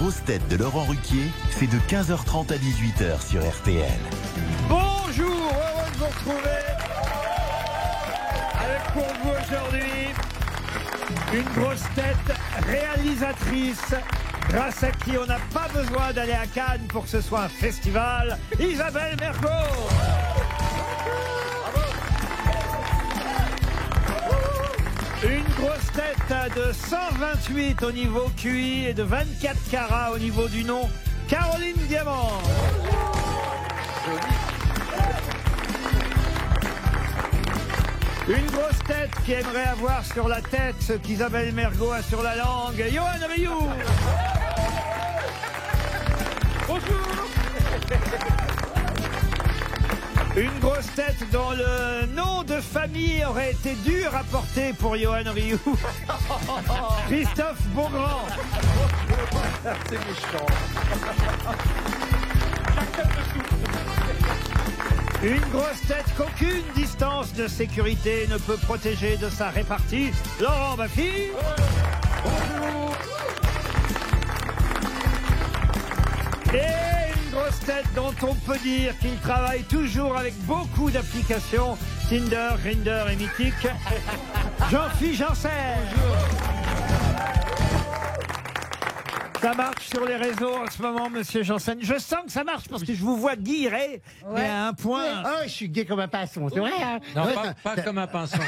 grosses têtes de Laurent Ruquier, c'est de 15h30 à 18h sur RTL. Bonjour, heureux de vous retrouver avec pour vous aujourd'hui une grosse tête réalisatrice grâce à qui on n'a pas besoin d'aller à Cannes pour que ce soit un festival, Isabelle Mergo. Une grosse tête de 128 au niveau QI et de 24 carats au niveau du nom, Caroline Diamant. Une grosse tête qui aimerait avoir sur la tête ce qu'Isabelle Mergo a sur la langue, Johan Rioux. Bonjour. Une grosse tête dont le nom de famille aurait été dur à porter pour Johan Rioux. Christophe Beaugrand. C'est méchant. Une grosse tête qu'aucune distance de sécurité ne peut protéger de sa répartie, Laurent Baffy. Et une grosse tête dont on peut dire qu'il travaille toujours avec beaucoup d'applications, Tinder, Grindr et Mythique, Jean-Philippe Janssen. Ça marche sur les réseaux en ce moment, monsieur Janssen. Je sens que ça marche parce que je vous vois guiré, mais à un point. Oh, je suis gay comme un pinson, c'est vrai, hein? Non, pas comme un pinson.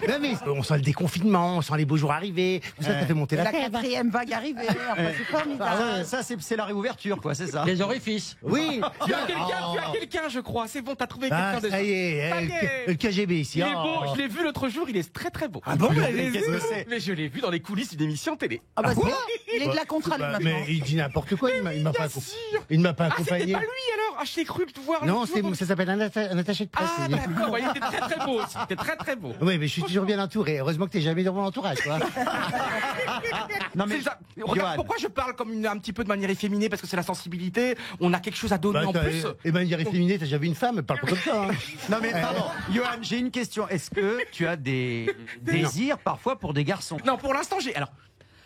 Non, mais on sent le déconfinement, on sent les beaux jours arriver. Tout ça, ça fait monter la La tête. quatrième vague arrivée. Enfin, c'est formidable. Ça, c'est la réouverture, quoi, c'est ça. Les orifices. Oui. Tu as quelqu'un, je crois. C'est bon, t'as trouvé Ah, quelqu'un ça de... y est, Ça y est. le KGB ici. Il est Oh. beau, je l'ai vu l'autre jour, il est très très beau. Ah bon, vous l'avez Qu'est-ce vu? que c'est? Mais je l'ai vu dans les coulisses d'une émission télé. Ah bah c'est bon, il est de la contrainte Bah, maintenant. mais il dit n'importe quoi, il m'a pas, sûr. il m'a pas Ah, c'était accompagné. pas lui alors. Ah, je t'ai cru voir. Non, ça s'appelle un attaché de presse. Ah d'accord, ouais, il était très très beau aussi. Il était très très beau. Oui, mais je suis toujours bien entouré. Heureusement que t'es jamais dans mon entourage, quoi. Non, mais C'est ça. Regarde, Johan. pourquoi je parle comme un petit peu de manière efféminée? Parce que c'est la sensibilité. On a quelque chose à donner en plus. Et ben, dire efféminé, t'as déjà vu une femme, parle pas comme ça. Hein. Non, mais pardon, Johan, j'ai une question. Est-ce que tu as des désirs parfois pour des garçons? Non, pour l'instant, j'ai. Alors,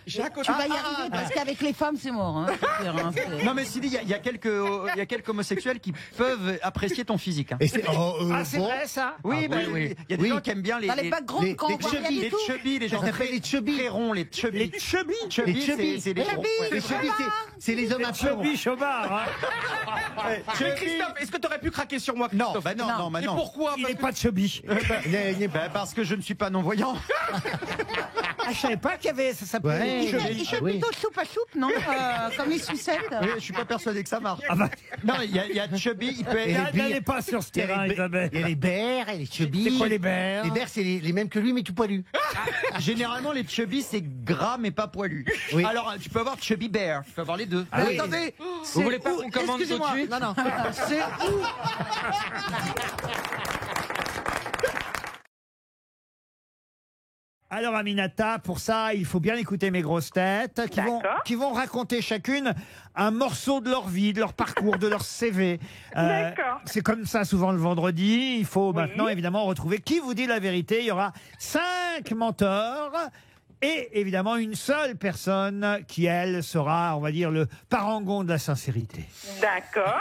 j'ai un côté. Tu vas y arriver parce qu'avec les femmes c'est mort. Hein, c'est sûr, hein, c'est- Non, mais Sidi, il y a quelques homosexuels qui peuvent apprécier ton physique. Hein. Et c'est, Ah, c'est bon. vrai ça? Oui, bah, oui. il y a des Oui. gens qui aiment bien Dans les backgrounds quand on voit rien les du tout. chubby, les gens Ça s'appelle les chubby. très ronds, les chubby. Les chubby. Les chubby. c'est les ronds. Ouais. Les chubby, c'est les hommes à fond. Chubby Chobard. Hein. Ouais, Mais chubby. Christophe, est-ce que t'aurais pu craquer sur moi, Non, Christophe? bah non, bah Et non. pourquoi? Il Parce n'est que- pas de chubby. Bah, parce que je ne suis pas non-voyant. Ah, je savais pas qu'il y avait, ça s'appelait Ouais. Il chubby. fait, il fait oui. plutôt soupe à soupe, non comme les sucettes. Oui, je suis pas persuadé que ça marche. Ah bah, Non, il y a chubby, il peut Et être. les n'allez pas sur ce terrain, Il y Isabelle. a les bears et les chubby. C'est quoi les bears? Les bears, c'est les mêmes que lui, mais tout poilu. Généralement, les chubby, c'est gras mais pas poilu. Oui. Alors, tu peux avoir chubby bear, tu peux avoir les deux. Ah oui. Attendez, Vous voulez pas qu'on commande tout de excusez-moi. suite? Non, non. C'est où? Alors Aminata, pour ça, il faut bien écouter mes grosses têtes qui vont raconter chacune un morceau de leur vie, de leur parcours, de leur CV. D'accord. C'est comme ça souvent le vendredi. Il faut maintenant évidemment retrouver qui vous dit la vérité. Il y aura 5 menteurs. Et évidemment, une seule personne qui, elle, sera, on va dire, le parangon de la sincérité. D'accord.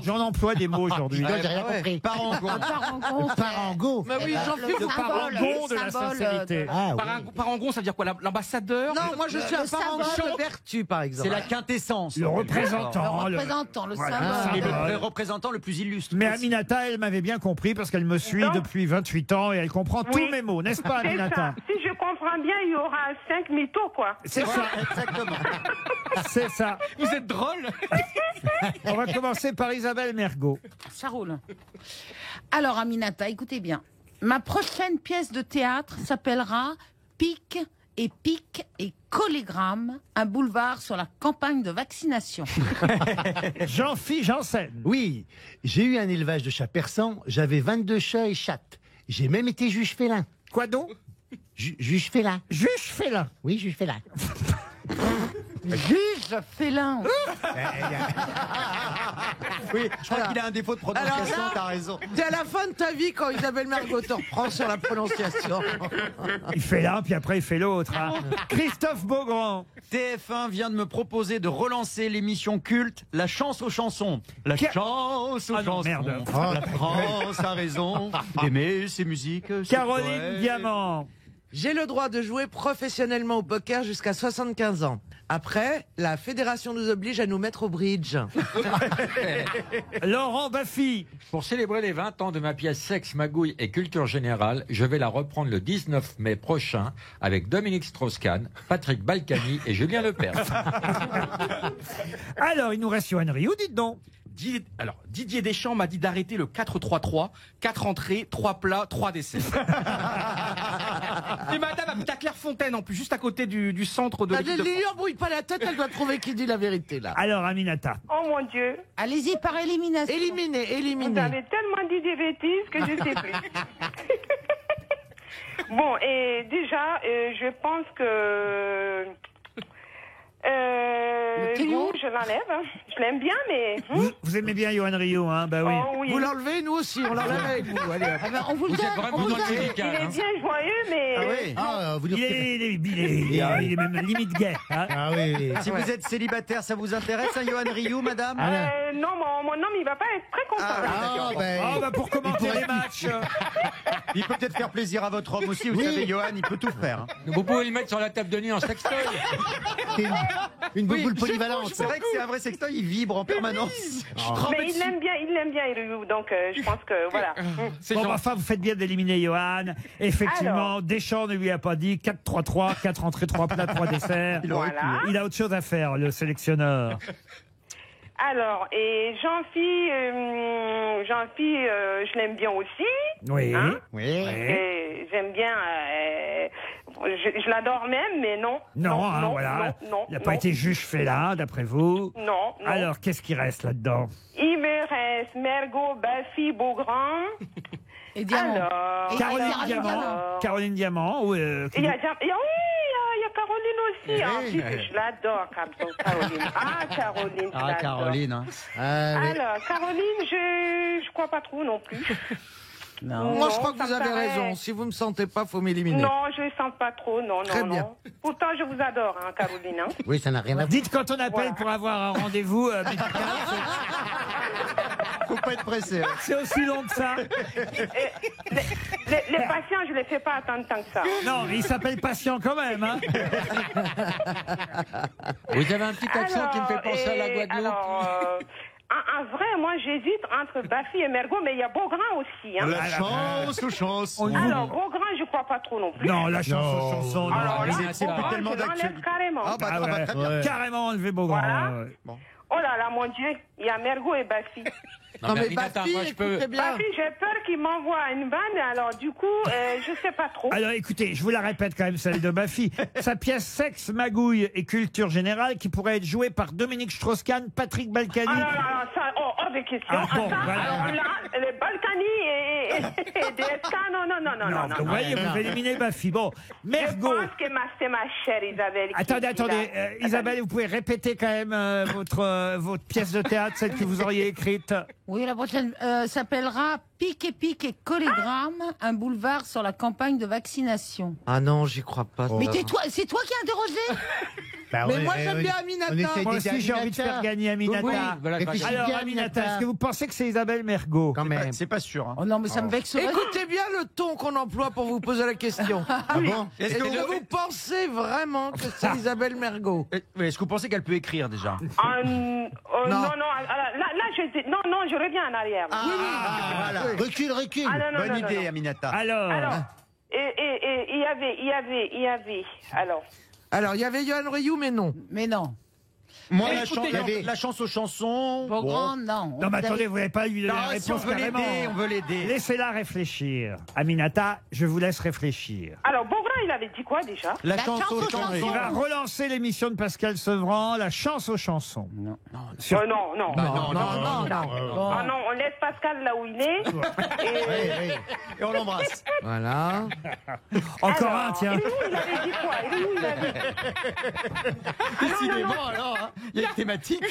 J'en emploie des mots aujourd'hui. J'ai rien compris. Parangon. Parangon, Le parango. Bah oui, j'en fais Le parangon de la sincérité. Ah, oui. Parangon, ça veut dire quoi? L'ambassadeur? Non, moi je suis un parangon de vertu, par exemple. C'est la quintessence. Le représentant. Le représentant, le Voilà. symbole. Le représentant le plus illustre. Mais Aminata, elle m'avait bien compris parce qu'elle me suit Donc- depuis 28 ans et elle comprend tous mes mots, n'est-ce pas, C'est Aminata? ça. Si je comprends bien, il y aura 5 mythos, quoi. C'est ça, Exactement. c'est ça. Vous êtes drôle. On va commencer par Isabelle Mergo. Ça roule. Alors, Aminata, écoutez bien. Ma prochaine pièce de théâtre s'appellera Pic et Pic et Collégramme, un boulevard sur la campagne de vaccination. Jean-Philippe Janssen. Oui, j'ai eu un élevage de chats persans, j'avais 22 chats et chattes. J'ai même été juge félin. Quoi donc? Juge félin. Juge félin. Oui, juge félin. Juge félin. Oui, je crois qu'il a un défaut de prononciation, t'as raison. C'est à la fin de ta vie quand Isabelle Mergo te reprend sur la prononciation. Il fait l'un, puis après il fait l'autre. Hein. Christophe Beaugrand. TF1 vient de me proposer de relancer l'émission culte La chance aux chansons. La chance aux chansons. Merde. La France a raison d'aimer ses musiques. ses Caroline poètes. Diamant. J'ai le droit de jouer professionnellement au poker jusqu'à 75 ans. Après, la fédération nous oblige à nous mettre au bridge. Laurent Baffy. Pour célébrer les 20 ans de ma pièce Sexe, Magouille et Culture Générale, je vais la reprendre le 19 mai prochain avec Dominique Strauss-Kahn, Patrick Balkany et Julien Lepers. Alors, il nous reste Yoann Rioux, dites donc. Alors, Didier Deschamps m'a dit d'arrêter le 4-3-3, 4 entrées, 3 plats, 3 desserts. Et madame habite à Clairefontaine, en plus, juste à côté du centre de Ne l'équipe de lui France. embrouille pas la tête, elle doit trouver qui dit la vérité, là. Alors, Aminata. Oh mon Dieu. Allez-y par élimination. Éliminé, Vous éliminé. avez tellement dit des bêtises que je sais plus. Bon, et déjà, je pense que... Rioux, je l'enlève. Hein. Je l'aime bien, mais... Vous aimez bien Yoann Rioux, hein? Bah oui. Oh, oui. Vous l'enlevez, nous aussi, on l'enlève avec vous. Allez, hop. Ah ben, on vous le Vous êtes donne. vraiment On vous dans le le donne. Il musical, est hein. bien joyeux, mais... Ah oui. Ah, vous nous Il est même limite gay. Hein. Ah oui. Si vous êtes célibataire, ça vous intéresse, hein, Yoann Rioux, madame? Non, mon homme, il va pas être très content. Ah, ben, Oh, bah pour commenter les matchs. Il peut peut-être faire plaisir à votre homme aussi, vous savez, Yoann, il peut tout faire. hein. Vous pouvez le mettre sur la table de nuit en sextoy. c'est une bouboule polyvalente. C'est vrai que c'est un vrai sextoy, il vibre en permanence. Mais il l'aime bien, Rioux, donc je pense que, voilà. C'est Bon, gentil. bah, enfin, vous faites bien d'éliminer Johan. Effectivement, Alors. Deschamps ne lui a pas dit 4-3-3, 4 entrées, 3 plats, 3 desserts. Voilà. Il a autre chose à faire, le sélectionneur. Alors, et Jean-Phi, je l'aime bien aussi. Oui. Hein? Oui. Et j'aime bien, je l'adore même, mais non. Non, hein, voilà. Non, il n'a pas été juge félin, d'après vous. Non. Alors, qu'est-ce qui reste là-dedans? Il me reste Mergo, Baffy, Beaugrand. Et Diamant. Alors, Caroline alors, Diamant. alors. Caroline Diamant. Ou, Il y a Caroline aussi. En Oui. plus, je l'adore, Caroline. Ah, Caroline, je Ah, l'adore. Caroline. Hein. Alors, Caroline, je crois pas trop non plus. Non. Moi, Non, je crois que ça vous me avez paraît- raison. Si vous me sentez pas, faut m'éliminer. Non, je ne sens pas trop, non. Très bien. Pourtant, je vous adore, hein, Caroline. Hein. Oui, ça n'a rien à voir. dites quand on appelle Voilà. pour avoir un rendez-vous médical. Faut pas être pressé. hein. C'est aussi long que ça. Les patients, je ne les fais pas attendre tant que ça. Non, il s'appelle patient quand même. Hein. Vous avez un petit accent qui me fait penser à la Guadeloupe. Alors, en vrai, moi, j'hésite entre Baffy et Mergo, mais il y a Beaugrand aussi. Hein. La chance aux chansons. Alors, Beaugrand, je ne crois pas trop non plus. Non, la chanson. Non. Alors là, c'est plus Beaugrand, tellement je l'enlève d'actualité. carrément. Ah, bah, Ah ça va ouais, très bien. carrément enlevé Beaugrand. Voilà. ouais. Oh là là, mon Dieu, il y a Mergo et Baffy. Non, mais Aminata, Baffy, moi, je peux... écoutez bien. Baffy, j'ai peur qu'il m'envoie une vanne, alors du coup, je sais pas trop. Alors écoutez, je vous la répète quand même, celle de Baffy. Sa pièce Sexe, Magouille et Culture Générale qui pourrait être jouée par Dominique Strauss-Kahn, Patrick Balkany. Ah non, ça, hors de question. Ah bon, ça, voilà. alors là, les Balkany et DSK, non. Vous voyez, vous éliminez Baffy. Bon, Je Mergo. pense que c'est ma chère Isabelle. qui Attendez, dit là. Isabelle, vous pouvez répéter quand même votre pièce de théâtre, celle que vous auriez écrite. Oui, la prochaine s'appellera Pic et Collégramme, un boulevard sur la campagne de vaccination. Ah non, j'y crois pas. Mais tais-toi, c'est toi qui as interrogé. Bah Mais ouais, moi, j'aime bien on Aminata. essaie Moi d'aider aussi, j'ai envie de faire gagner Aminata. Oui, voilà, Réfléchis Alors, bien, Aminata, est-ce que vous pensez que c'est Isabelle Mergo? Quand même. C'est pas sûr. hein. Oh non, mais ça me vexerait. Écoutez bien le ton qu'on emploie pour vous poser la question. Ah bon? Est-ce que, vous pensez vraiment que c'est Isabelle Mergo? est-ce que vous pensez qu'elle peut écrire déjà? Non, là, je reviens en arrière. là. Voilà. Recule. Ah, non, Bonne non. idée, Aminata. Alors, Il y avait. Alors, il y avait Yoann Rioux, mais non. Mais non. Moi, écoutez, la chance aux chansons. Beaugrand, non. non, mais attendez, vous n'avez pas eu la Non, si on réponse veut carrément. l'aider, on veut l'aider. Laissez-la réfléchir. Aminata, je vous laisse réfléchir. Alors, Beaugrand, il avait dit quoi déjà? La chance aux chansons. Il va relancer l'émission de Pascal Sevran, La chance aux chansons. Non. Sur- Non. non. Ah non, on laisse Pascal là où il est. Et on l'embrasse. Voilà. Encore Alors, un, tiens. Et nous, il avait dit quoi? Et nous, il avait... Décidément, alors, hein, il y a une thématique.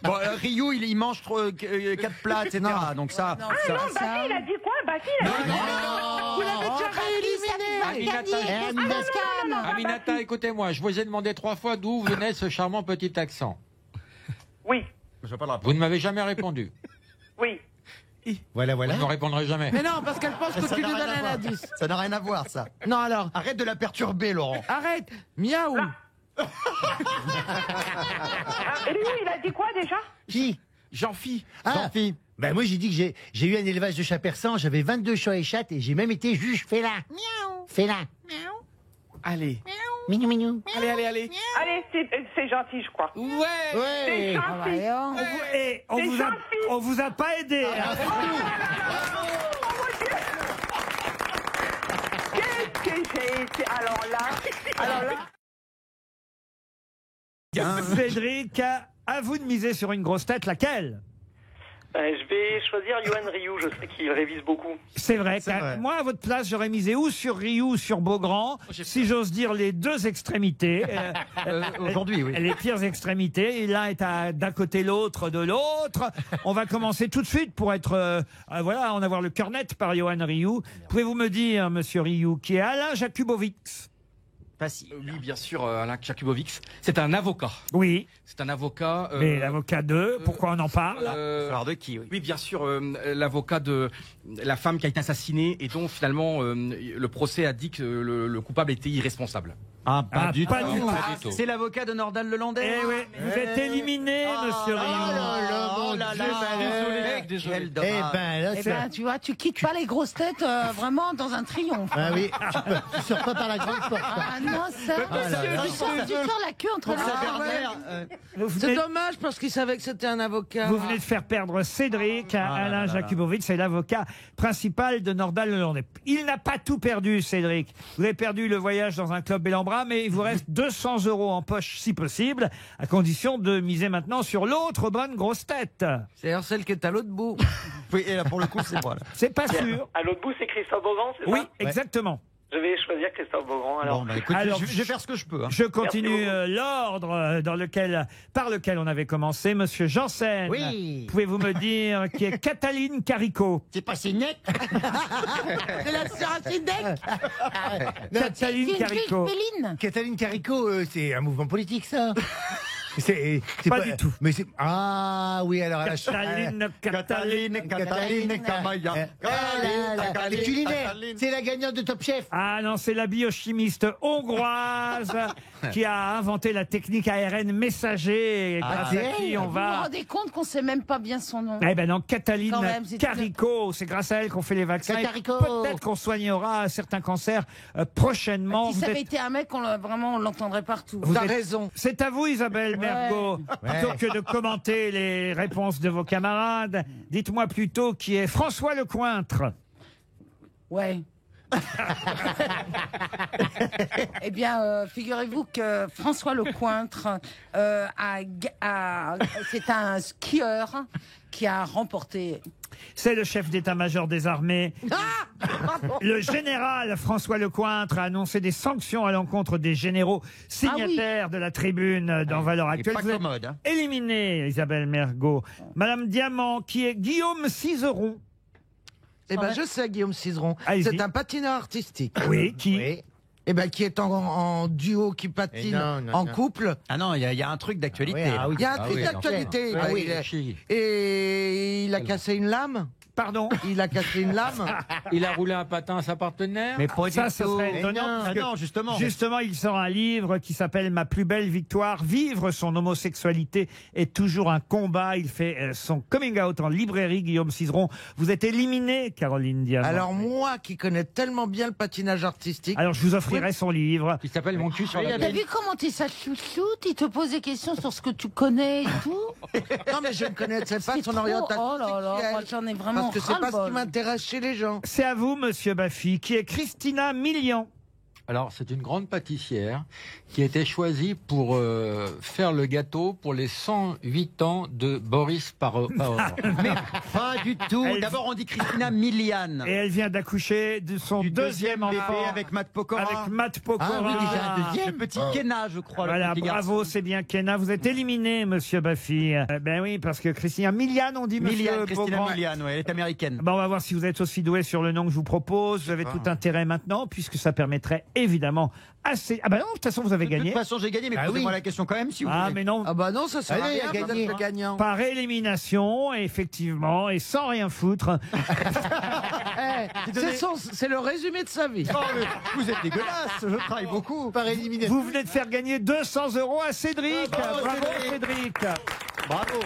Bon, Ryu, il mange 4 plats, etc. Donc ça. Non, Ah c'est non, pas ça. Bafi, il a dit quoi? Bafi, il a dit quoi? Vous l'avez déjà rééliminé. Aminata, écoutez-moi, je vous ai demandé 3 fois d'où venait ce charmant petit accent. Oui, Vous ne m'avez jamais répondu. oui. Voilà. Vous ne me répondrez jamais. Mais non, parce qu'elle pense que tu lui donnes un indice. Ça n'a rien à voir, ça. Non, alors, Arrête de la perturber, Laurent. arrête. Miaou. Ah, et lui, il a dit quoi déjà? Qui? Jean-Phi. Jean-Phi. Ben moi, j'ai dit que j'ai eu un élevage de chats persans, j'avais 22 chats et chattes, et j'ai même été juge félin. Félin. Allez. Mignon, mignon. Allez. Allez, c'est gentil, je crois. Ouais. C'est Ah, gentil. Voyons. Et C'est gentil. on vous a pas aidé. hein. Qu'est-ce que j'ai été... Alors là... Cédric, à vous de miser sur une grosse tête, laquelle? Je vais choisir Yoann Ryu, je sais qu'il révise beaucoup. C'est vrai. C'est vrai. Moi, à votre place, j'aurais misé ou sur Ryu ou sur Beaugrand, si j'ose dire les deux extrémités. Aujourd'hui, oui. Les pires extrémités. Et l'un est d'un côté, l'autre de l'autre. On va commencer tout de suite pour être, voilà, en avoir le cœur net par Yoann Ryu. Pouvez-vous me dire, monsieur Ryu, qui est Alain Jakubowicz? Oui, bien sûr, Alain Jakubowicz. C'est un avocat. Oui. C'est un avocat. Mais l'avocat de, pourquoi on en parle? Alors de qui, oui. Oui, bien sûr, l'avocat de la femme qui a été assassinée et dont finalement le procès a dit que le coupable était irresponsable. Ah, Ah, du pas tout. du tout. C'est l'avocat de Nordal Lelandais. Eh oui, vous êtes éliminé, monsieur Ryu. Oh là là, Quel Eh dommage. ben, là, Eh c'est... ben, tu vois, tu quittes pas les grosses têtes vraiment dans un triomphe. Ah oui, tu sors pas par la grande porte. Ah non, ça. Tu sors la queue entre les jambes. Vous C'est venez, dommage parce qu'il savait que c'était un avocat. vous venez de faire perdre Cédric à Alain Jakubowicz, c'est l'avocat principal de Nordal Lelandais. Il n'a pas tout perdu, Cédric. Vous avez perdu le voyage dans un club Bellambra, mais il vous reste 200 € en poche si possible, à condition de miser maintenant sur l'autre bonne grosse tête. C'est celle qui est à l'autre bout. Oui, et là, pour le coup, c'est moi, là. C'est pas sûr. À l'autre bout, c'est Christophe Beaugrand, c'est Oui, ça? exactement. Je vais choisir Christophe Beaugrand, alors. Bon, bah, écoute, Alors, je vais faire ce que je peux. Hein. Je continue Merci l'ordre par lequel on avait commencé. Monsieur Janssen, Oui. pouvez-vous me dire qui est Cataline Carico? C'est pas si net. C'est la sœur à Sidek. Cataline Carico. Péline. Cataline Carico, c'est un mouvement politique, ça. C'est Pas du tout. Mais c'est... Ah oui, alors... elle a- Cataline. Camaya. Les culinaires, c'est la gagnante de Top Chef. Ah non, c'est la biochimiste hongroise qui a inventé la technique ARN messager, et grâce à qui on Vous vous va... rendez compte qu'on sait même pas bien son nom? Eh ben non, Cataline Quand même, c'est Carico, c'est grâce à elle qu'on fait les vaccins. Et Carico. peut-être qu'on soignera certains cancers prochainement. Si Vous ça avait êtes- été un mec, vraiment, on l'entendrait partout. Vous T'as êtes- raison. C'est à vous, Isabelle Mergo. Plutôt que de commenter les réponses de vos camarades, dites-moi plutôt qui est François Lecointre. Ouais. Eh bien, figurez-vous que François Lecointre c'est un skieur qui a remporté. C'est le chef d'état-major des armées. Le général François Lecointre a annoncé des sanctions à l'encontre des généraux signataires de la tribune dans Valeurs Actuelles. pas Vous êtes commode, hein. éliminé, Isabelle Mergo. Madame Diamant, qui est Guillaume Cizeron. Eh ben, je sais, Guillaume Cizeron. Allez-y. C'est un patineur artistique. Oui, qui Oui. Eh ben, qui est en duo, qui patine en couple. Ah non, il y a un truc d'actualité. Ah oui, ah là. oui. Il y a un Ah truc oui, d'actualité. Ah Bah, oui, il est- chi. et il a cassé une lame. Pardon. Il a cassé une lame. Il a roulé un patin à sa partenaire. Mais pas Ça, du ce tout. serait Mais étonnant, non, parce que- non, justement. Justement, il sort un livre qui s'appelle Ma plus belle victoire. Vivre son homosexualité est toujours un combat. Il fait son coming out en librairie, Guillaume Cizeron. Vous êtes éliminé, Caroline Diamant. Alors moi qui connais tellement bien le patinage artistique. Alors, je vous offrirai son livre. Qui s'appelle Mon cul sur la T'as tête. vu comment t'es sa chouchoute? Il te pose des questions sur ce que tu connais et tout. Non mais je ne connaissais pas C'est son trop- orientation Oh là là, sexuelle. moi j'en ai vraiment Parce parce que c'est pas ce ras-le-bol. qui m'intéresse chez les gens. C'est à vous, monsieur Baffy, qui est Christina Milian. Alors, c'est une grande pâtissière qui a été choisie pour faire le gâteau pour les 108 ans de Boris Paor. Mais pas du tout. Elle- D'abord, on dit Christina Milian. Et elle vient d'accoucher de son Du deuxième bébé enfant avec Matt Pokora. avec Matt Pokora. Ah oui, déjà un deuxième. Le petit Kenna, je crois. le Voilà, petit garçon. bravo, c'est bien Kenna. Vous êtes éliminé, monsieur Baffy. Ben oui, parce que Christina Milian, on dit, monsieur Milian, Christina Beaugrand. Milian, ouais, elle est américaine. Bon, on va voir si vous êtes aussi doué sur le nom que je vous propose. Vous avez tout intérêt maintenant, puisque ça permettrait évidemment assez... Ah ben non, de toute façon, vous avez De gagné. toute façon, j'ai gagné, mais Ah posez-moi oui. la question quand même, si vous Ah, voulez. mais non. Ah bah non, ça sert à Allez, rien, il a peut-être gagné. le gagnant. Par élimination, effectivement, et sans rien foutre. C'est le résumé de sa vie. Oh, mais vous êtes dégueulasse, je travaille beaucoup. Par élimination. Vous venez de faire gagner 200 € à Cédric. Bravo, Cédric. Bravo.